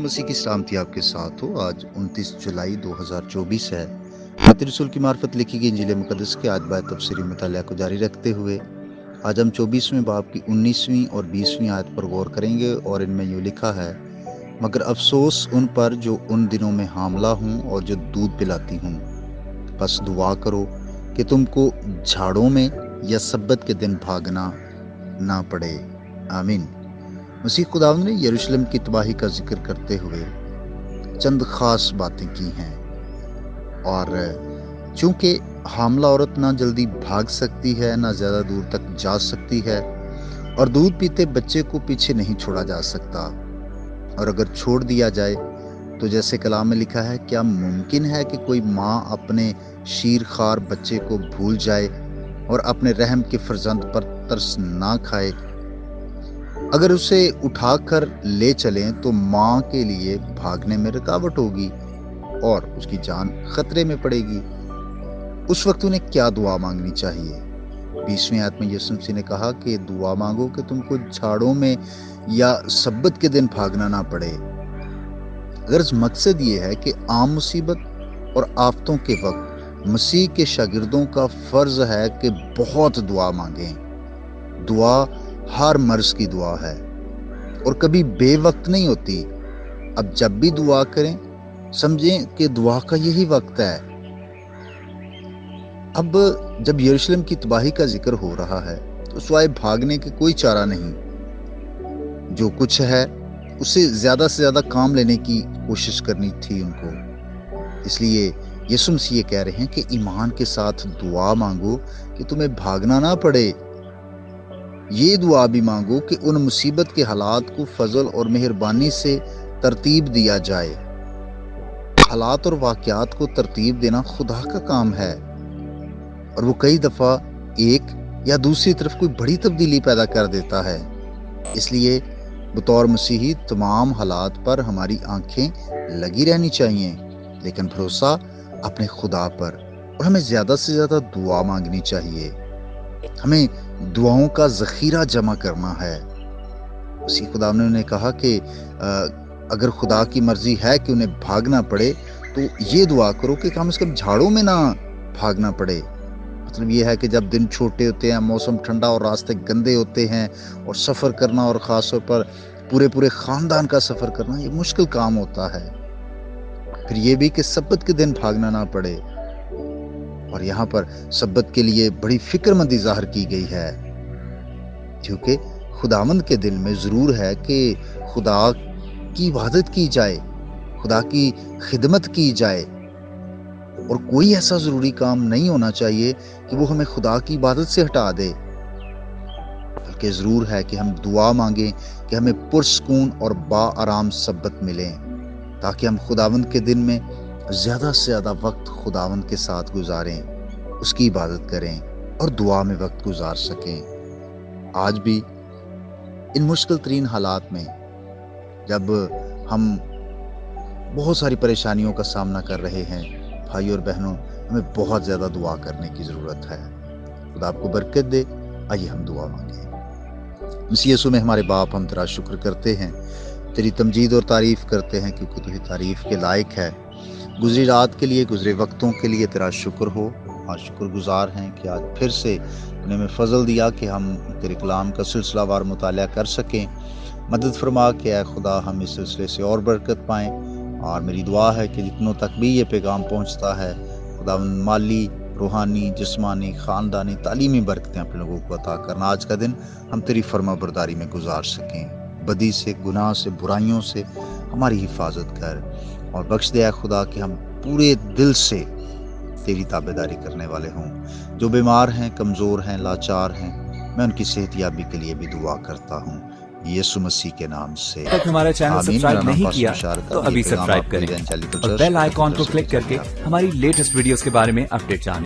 مسیح کی سلامتی آپ کے ساتھ ہو۔ آج 29 جولائی 2024 ہے۔ متی رسول کی معرفت لکھی گئی انجیل مقدس کے آج بعد تفسیری مطالعہ کو جاری رکھتے ہوئے آج ہم 24ویں باب کی 19ویں اور 20ویں آیت پر غور کریں گے، اور ان میں یوں لکھا ہے: مگر افسوس ان پر جو ان دنوں میں حاملہ ہوں اور جو دودھ پلاتی ہوں، بس دعا کرو کہ تم کو جھاڑوں میں یا سبت کے دن بھاگنا نہ پڑے۔ آمین۔ مسیح خداوند نے یروشلم کی تباہی کا ذکر کرتے ہوئے چند خاص باتیں کی ہیں، اور چونکہ حاملہ عورت نہ جلدی بھاگ سکتی ہے، نہ زیادہ دور تک جا سکتی ہے، اور دودھ پیتے بچے کو پیچھے نہیں چھوڑا جا سکتا، اور اگر چھوڑ دیا جائے تو جیسے کلام میں لکھا ہے، کیا ممکن ہے کہ کوئی ماں اپنے شیرخوار بچے کو بھول جائے اور اپنے رحم کے فرزند پر ترس نہ کھائے؟ اگر اسے اٹھا کر لے چلیں تو ماں کے لیے بھاگنے میں رکاوٹ ہوگی اور اس کی جان خطرے میں پڑے گی۔ اس وقت انہیں کیا دعا مانگنی چاہیے؟ 20ویں آیت میں یسوع مسیح نے کہا کہ دعا مانگو کہ تم کو جھاڑوں میں یا سبت کے دن بھاگنا نہ پڑے۔ غرض مقصد یہ ہے کہ عام مصیبت اور آفتوں کے وقت مسیح کے شاگردوں کا فرض ہے کہ بہت دعا مانگیں۔ دعا ہر مرض کی دعا ہے اور کبھی بے وقت نہیں ہوتی۔ اب جب بھی دعا کریں سمجھیں کہ دعا کا یہی وقت ہے۔ اب جب یروشلم کی تباہی کا ذکر ہو رہا ہے تو سوائے بھاگنے کے کوئی چارہ نہیں۔ جو کچھ ہے اسے زیادہ سے زیادہ کام لینے کی کوشش کرنی تھی ان کو۔ اس لیے یسوع مسیح یہ کہہ رہے ہیں کہ ایمان کے ساتھ دعا مانگو کہ تمہیں بھاگنا نہ پڑے۔ یہ دعا بھی مانگو کہ ان مصیبت کے حالات کو فضل اور مہربانی سے ترتیب دیا جائے۔ حالات اور واقعات کو ترتیب دینا خدا کا کام ہے، اور وہ کئی دفعہ ایک یا دوسری طرف کوئی بڑی تبدیلی پیدا کر دیتا ہے۔ اس لیے بطور مسیحی تمام حالات پر ہماری آنکھیں لگی رہنی چاہیے، لیکن بھروسہ اپنے خدا پر، اور ہمیں زیادہ سے زیادہ دعا مانگنی چاہیے۔ ہمیں دعاؤں کا ذخیرہ جمع کرنا ہے۔ مسیح خدا نے کہا کہ اگر خدا کی مرضی ہے کہ انہیں بھاگنا پڑے تو یہ دعا کرو کہ کم از کم جھاڑوں میں نہ بھاگنا پڑے۔ مطلب یہ ہے کہ جب دن چھوٹے ہوتے ہیں، موسم ٹھنڈا اور راستے گندے ہوتے ہیں، اور سفر کرنا، اور خاص طور پر پورے خاندان کا سفر کرنا، یہ مشکل کام ہوتا ہے۔ پھر یہ بھی کہ سبت کے دن بھاگنا نہ پڑے، اور یہاں پر سبت کے لیے بڑی فکر مندی ظاہر کی گئی ہے، کیونکہ خداوند کے دل میں ضرور ہے کہ خدا کی عبادت کی جائے، خدا کی خدمت کی جائے، اور کوئی ایسا ضروری کام نہیں ہونا چاہیے کہ وہ ہمیں خدا کی عبادت سے ہٹا دے، بلکہ ضرور ہے کہ ہم دعا مانگیں کہ ہمیں پرسکون اور با آرام سبت ملیں، تاکہ ہم خداوند کے دن میں زیادہ سے زیادہ وقت خداوند کے ساتھ گزاریں، اس کی عبادت کریں اور دعا میں وقت گزار سکیں۔ آج بھی ان مشکل ترین حالات میں جب ہم بہت ساری پریشانیوں کا سامنا کر رہے ہیں، بھائی اور بہنوں، ہمیں بہت زیادہ دعا کرنے کی ضرورت ہے۔ خدا آپ کو برکت دے۔ آئیے ہم دعا مانگیں۔ مسیح یسوع میں ہمارے باپ، ہم تیرا شکر کرتے ہیں، تیری تمجید اور تعریف کرتے ہیں، کیونکہ تو ہی تعریف کے لائق ہے۔ گزری رات کے لیے، گزرے وقتوں کے لیے تیرا شکر ہو۔ آج شکر گزار ہیں کہ آج پھر سے انہیں ہمیں فضل دیا کہ ہم تیرے کلام کا سلسلہ وار مطالعہ کر سکیں۔ مدد فرما کہ اے خدا ہم اس سلسلے سے اور برکت پائیں، اور میری دعا ہے کہ جتنوں تک بھی یہ پیغام پہنچتا ہے، خدا مالی، روحانی، جسمانی، خاندانی، تعلیمی برکتیں اپنے لوگوں کو عطا کرنا۔ آج کا دن ہم تیری فرما برداری میں گزار سکیں، بدی سے، گناہ سے، برائیوں سے ہماری حفاظت کر، اور بخش دے اے خدا کہ ہم پورے دل سے تیری تابعداری کرنے والے ہوں۔ جو بیمار ہیں، کمزور ہیں، لاچار ہیں، میں ان کی صحت یابی کے لیے بھی دعا کرتا ہوں، یسوع مسیح کے نام سے تک ہمارا چینل سبسکرائب نہیں کیا تو ابھی سبسکرائب کریں اور بیل آئیکن کو کلک کر کے ہماری لیٹسٹ ویڈیوز کے بارے میں اپڈیٹ جانیں۔